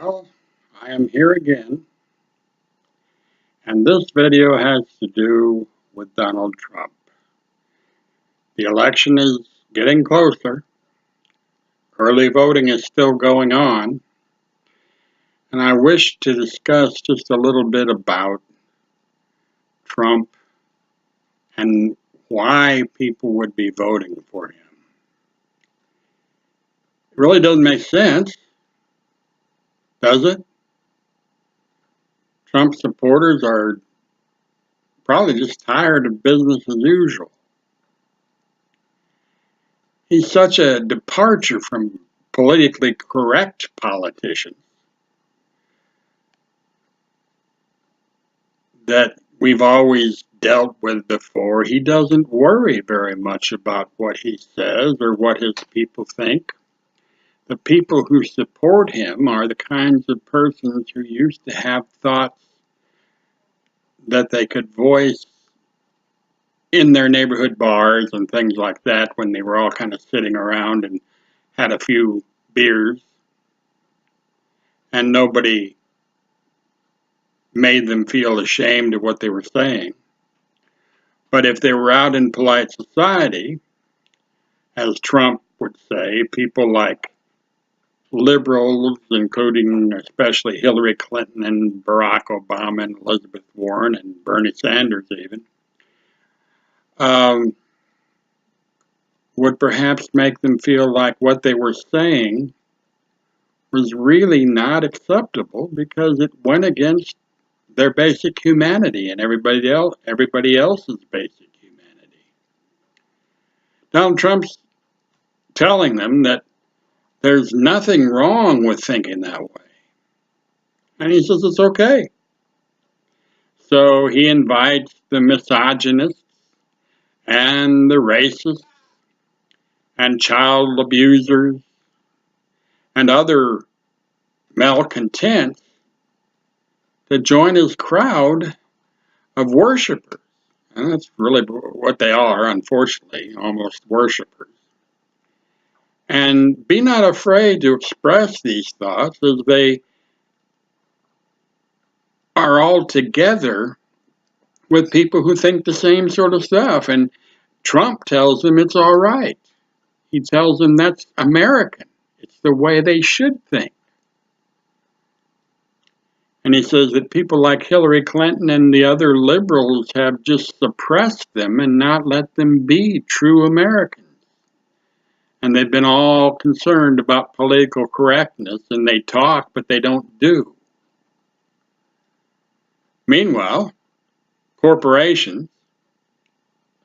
Well, I am here again, and this video has to do with Donald Trump. The election is getting closer. Early voting is still going on, and I wish to discuss just a little bit about Trump and why people would be voting for him. It really doesn't make sense, does it? Trump supporters are probably just tired of business as usual. He's such a departure from politically correct politicians that we've always dealt with before. He doesn't worry very much about what he says or what his people think. The people who support him are the kinds of persons who used to have thoughts that they could voice in their neighborhood bars and things like that when they were all kind of sitting around and had a few beers and nobody made them feel ashamed of what they were saying. But if they were out in polite society, as Trump would say, people like liberals, including especially Hillary Clinton and Barack Obama and Elizabeth Warren and Bernie Sanders even, would perhaps make them feel like what they were saying was really not acceptable because it went against their basic humanity and everybody else's basic humanity. Donald Trump's telling them that there's nothing wrong with thinking that way. And he says it's okay. So he invites the misogynists and the racists and child abusers and other malcontents to join his crowd of worshipers. And that's really what they are, unfortunately, almost worshipers. And be not afraid to express these thoughts as they are all together with people who think the same sort of stuff. And Trump tells them it's all right. He tells them that's American. It's the way they should think. And he says that people like Hillary Clinton and the other liberals have just suppressed them and not let them be true Americans. And they've been all concerned about political correctness, and they talk, but they don't do. Meanwhile, corporations,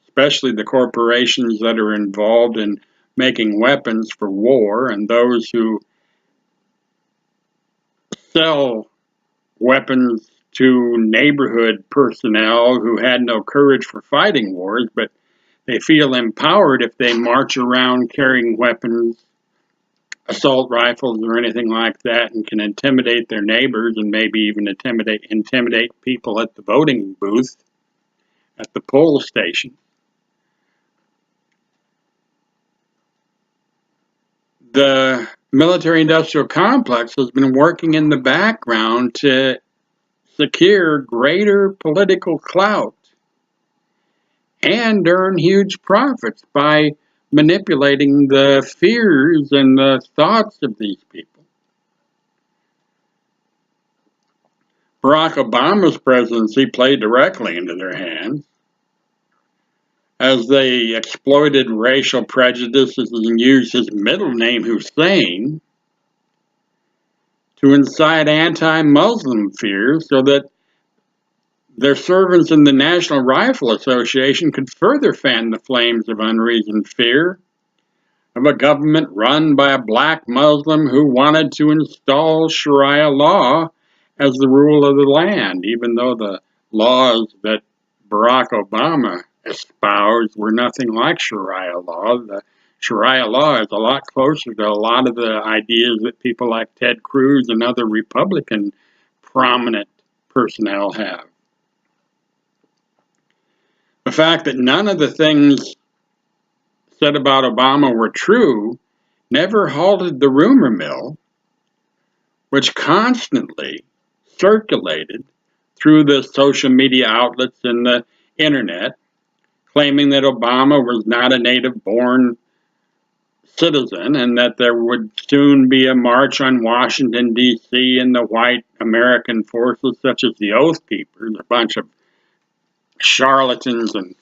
especially the corporations that are involved in making weapons for war and those who sell weapons to neighborhood personnel who had no courage for fighting wars, but they feel empowered if they march around carrying weapons, assault rifles or anything like that, and can intimidate their neighbors and maybe even intimidate people at the voting booth, at the poll station. The military-industrial complex has been working in the background to secure greater political clout and earn huge profits by manipulating the fears and the thoughts of these people. Barack Obama's presidency played directly into their hands as they exploited racial prejudices and used his middle name, Hussein, to incite anti-Muslim fears so that their servants in the National Rifle Association could further fan the flames of unreasoned fear of a government run by a black Muslim who wanted to install Sharia law as the rule of the land, even though the laws that Barack Obama espoused were nothing like Sharia law. The Sharia law is a lot closer to a lot of the ideas that people like Ted Cruz and other Republican prominent personnel have. The fact that none of the things said about Obama were true never halted the rumor mill which constantly circulated through the social media outlets and the internet, claiming that Obama was not a native born citizen and that there would soon be a march on Washington, D.C., and the white American forces, such as the Oath Keepers, a bunch of charlatans and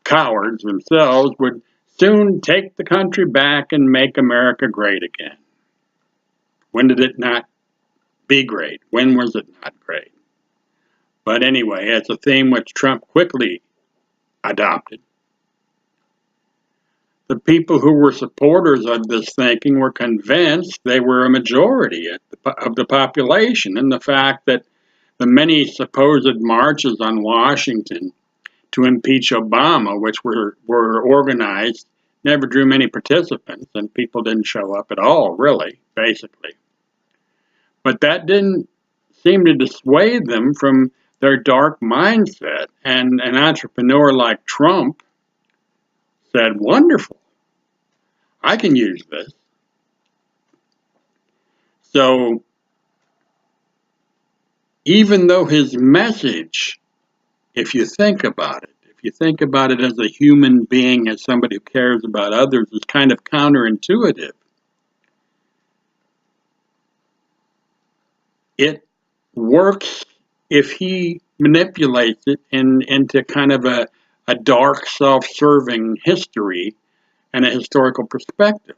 cowards themselves, would soon take the country back and make America great again. When did it not be great? When was it not great? But anyway, it's a theme which Trump quickly adopted. The people who were supporters of this thinking were convinced they were a majority of the population, and the fact that the many supposed marches on Washington to impeach Obama, which were organized, never drew many participants, and people didn't show up at all, really, basically. But that didn't seem to dissuade them from their dark mindset, and an entrepreneur like Trump said, "Wonderful, I can use this." So even though his message, if you think about it as a human being, as somebody who cares about others, is kind of counterintuitive, it works if he manipulates it into kind of a dark, self-serving history and a historical perspective.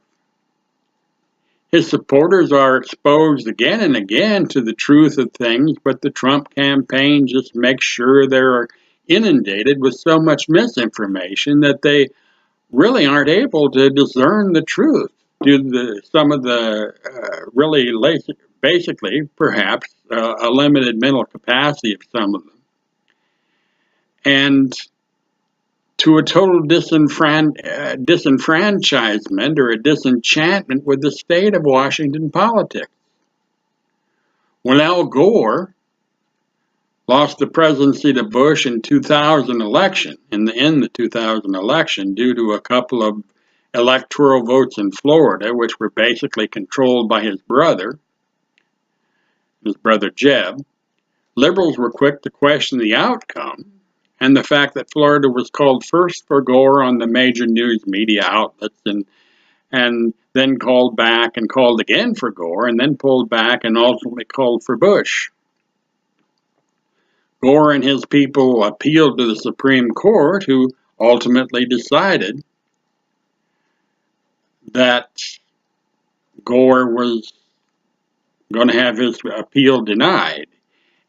His supporters are exposed again and again to the truth of things, but the Trump campaign just makes sure they're inundated with so much misinformation that they really aren't able to discern the truth due to some of the basically, perhaps, a limited mental capacity of some of them. And to a total disenfranchisement or a disenchantment with the state of Washington politics. When Al Gore lost the presidency to Bush in 2000 election, in the 2000 election, due to a couple of electoral votes in Florida, which were basically controlled by his brother Jeb, liberals were quick to question the outcome and the fact that Florida was called first for Gore on the major news media outlets, and then called back and called again for Gore, and then pulled back and ultimately called for Bush. Gore and his people appealed to the Supreme Court, who ultimately decided that Gore was going to have his appeal denied.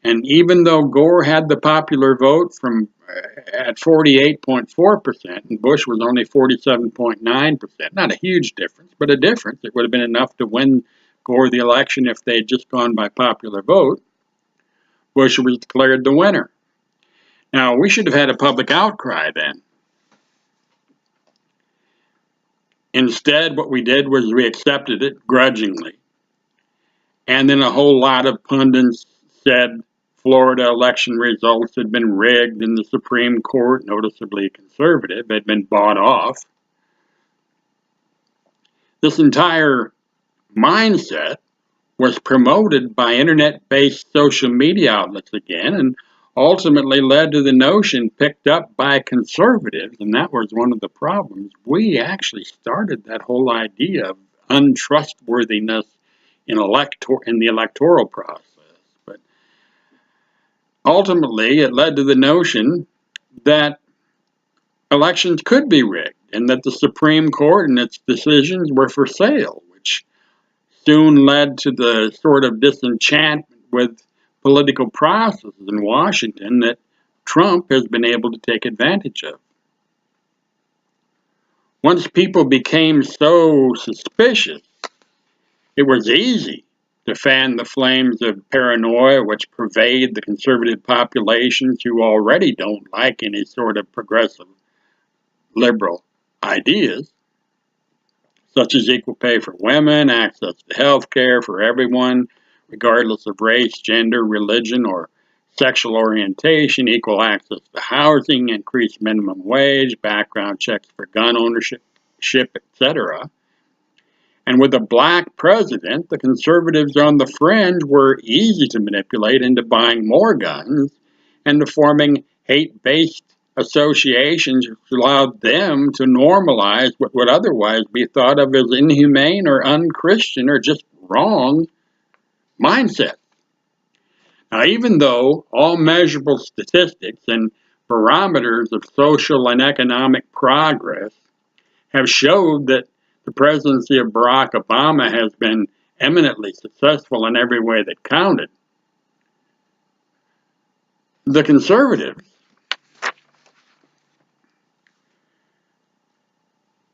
And even though Gore had the popular vote at 48.4%, and Bush was only 47.9%, not a huge difference, but a difference. It would have been enough to win Gore the election if they had just gone by popular vote. Bush was declared the winner. Now, we should have had a public outcry then. Instead, what we did was we accepted it grudgingly. And then a whole lot of pundits said Florida election results had been rigged and the Supreme Court, noticeably conservative, had been bought off. This entire mindset was promoted by internet-based social media outlets again, and ultimately led to the notion picked up by conservatives, and that was one of the problems. We actually started that whole idea of untrustworthiness in the electoral process. But ultimately, it led to the notion that elections could be rigged and that the Supreme Court and its decisions were for sale, which soon led to the sort of disenchantment with political processes in Washington that Trump has been able to take advantage of. Once people became so suspicious, it was easy to fan the flames of paranoia which pervade the conservative populations who already don't like any sort of progressive liberal ideas, such as equal pay for women, access to health care for everyone, regardless of race, gender, religion, or sexual orientation, equal access to housing, increased minimum wage, background checks for gun ownership, etc. And with a black president, the conservatives on the fringe were easy to manipulate into buying more guns and to forming hate-based associations which allowed them to normalize what would otherwise be thought of as inhumane or unchristian or just wrong mindset. Now, even though all measurable statistics and barometers of social and economic progress have showed that the presidency of Barack Obama has been eminently successful in every way that counted, the conservatives,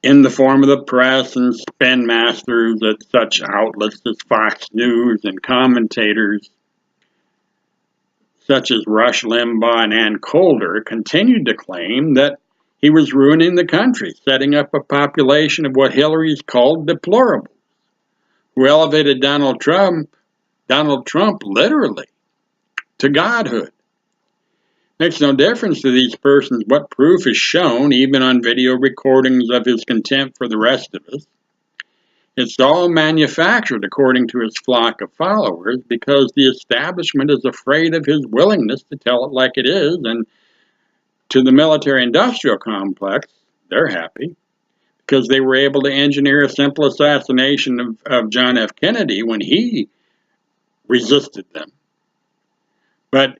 in the form of the press and spin masters at such outlets as Fox News and commentators such as Rush Limbaugh and Ann Coulter, continued to claim that he was ruining the country, setting up a population of what Hillary's called deplorables, who elevated Donald Trump literally to godhood. Makes no difference to these persons what proof is shown, even on video recordings of his contempt for the rest of us. It's all manufactured according to his flock of followers because the establishment is afraid of his willingness to tell it like it is, and to the military-industrial complex, they're happy because they were able to engineer a simple assassination of John F. Kennedy when he resisted them. But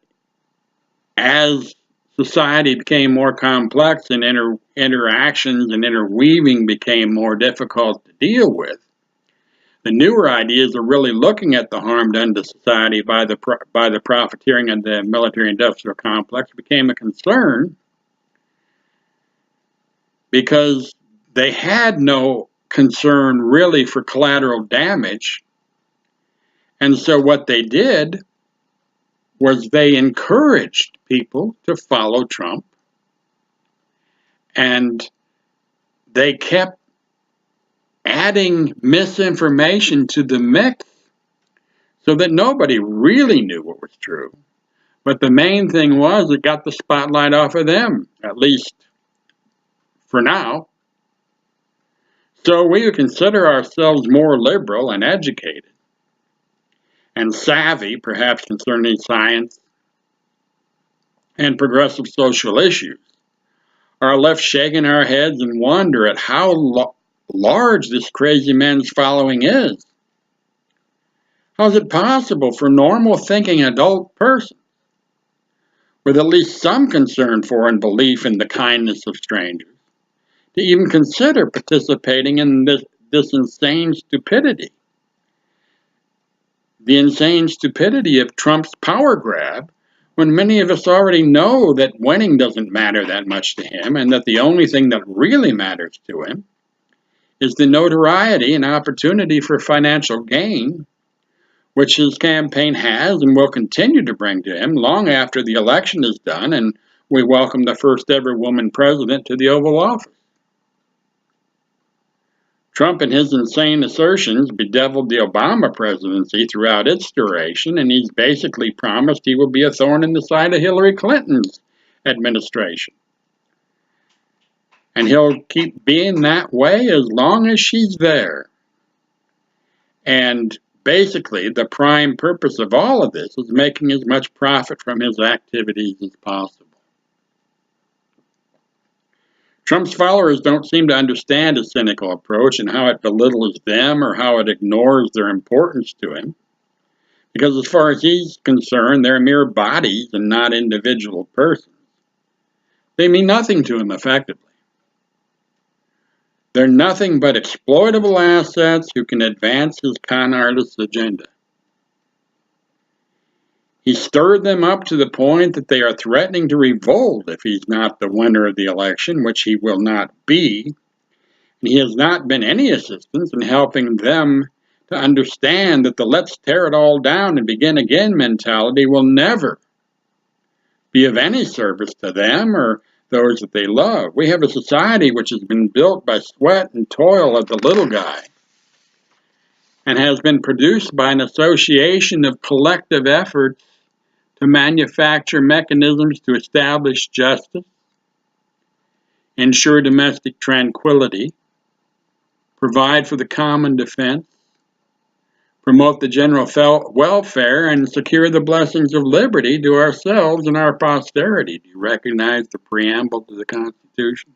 as society became more complex and interactions and interweaving became more difficult to deal with, the newer ideas of really looking at the harm done to society by the profiteering of the military-industrial complex became a concern because they had no concern really for collateral damage. And so what they did was they encouraged people to follow Trump, and they kept adding misinformation to the mix so that nobody really knew what was true. But the main thing was it got the spotlight off of them, at least for now. So we would consider ourselves more liberal and educated and savvy, perhaps concerning science and progressive social issues, are left shaking our heads and wonder at how large this crazy man's following is. How is it possible for normal thinking adult persons with at least some concern for and belief in the kindness of strangers to even consider participating in this insane stupidity? The insane stupidity of Trump's power grab, when many of us already know that winning doesn't matter that much to him and that the only thing that really matters to him is the notoriety and opportunity for financial gain, which his campaign has and will continue to bring to him long after the election is done and we welcome the first ever woman president to the Oval Office. Trump and his insane assertions bedeviled the Obama presidency throughout its duration, and he's basically promised he will be a thorn in the side of Hillary Clinton's administration. And he'll keep being that way as long as she's there. And basically, the prime purpose of all of this is making as much profit from his activities as possible. Trump's followers don't seem to understand his cynical approach and how it belittles them or how it ignores their importance to him. Because as far as he's concerned, they're mere bodies and not individual persons. They mean nothing to him effectively. They're nothing but exploitable assets who can advance his con artist's agenda. He stirred them up to the point that they are threatening to revolt if he's not the winner of the election, which he will not be. And he has not been any assistance in helping them to understand that the let's tear it all down and begin again mentality will never be of any service to them or those that they love. We have a society which has been built by sweat and toil of the little guy and has been produced by an association of collective efforts to manufacture mechanisms to establish justice, ensure domestic tranquility, provide for the common defense, promote the general welfare, and secure the blessings of liberty to ourselves and our posterity. Do you recognize the preamble to the Constitution?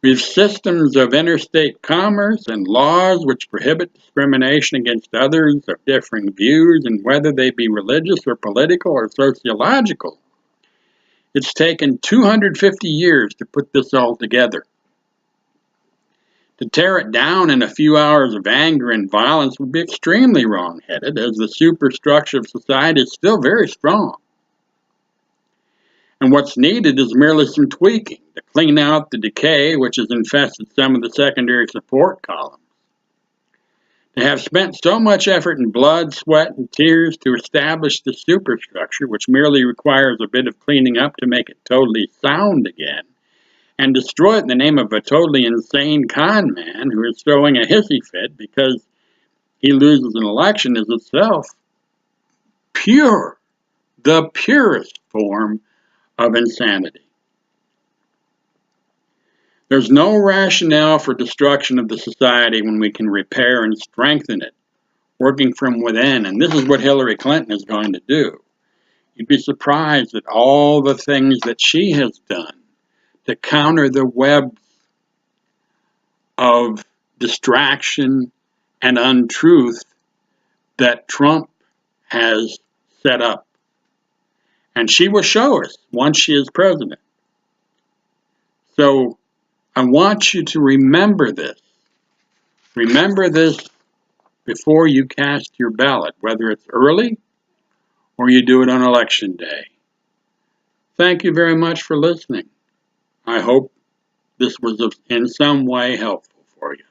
We have systems of interstate commerce and laws which prohibit discrimination against others of differing views, and whether they be religious or political or sociological. It's taken 250 years to put this all together. To tear it down in a few hours of anger and violence would be extremely wrong-headed, as the superstructure of society is still very strong. And what's needed is merely some tweaking to clean out the decay which has infested some of the secondary support columns. To have spent so much effort in blood, sweat, and tears to establish the superstructure, which merely requires a bit of cleaning up to make it totally sound again, and destroy it in the name of a totally insane con man who is throwing a hissy fit because he loses an election, is itself pure, the purest form of insanity. There's no rationale for destruction of the society when we can repair and strengthen it, working from within, and this is what Hillary Clinton is going to do. You'd be surprised at all the things that she has done to counter the web of distraction and untruth that Trump has set up. And she will show us once she is president. So I want you to remember this. Remember this before you cast your ballot, whether it's early or you do it on election day. Thank you very much for listening. I hope this was in some way helpful for you.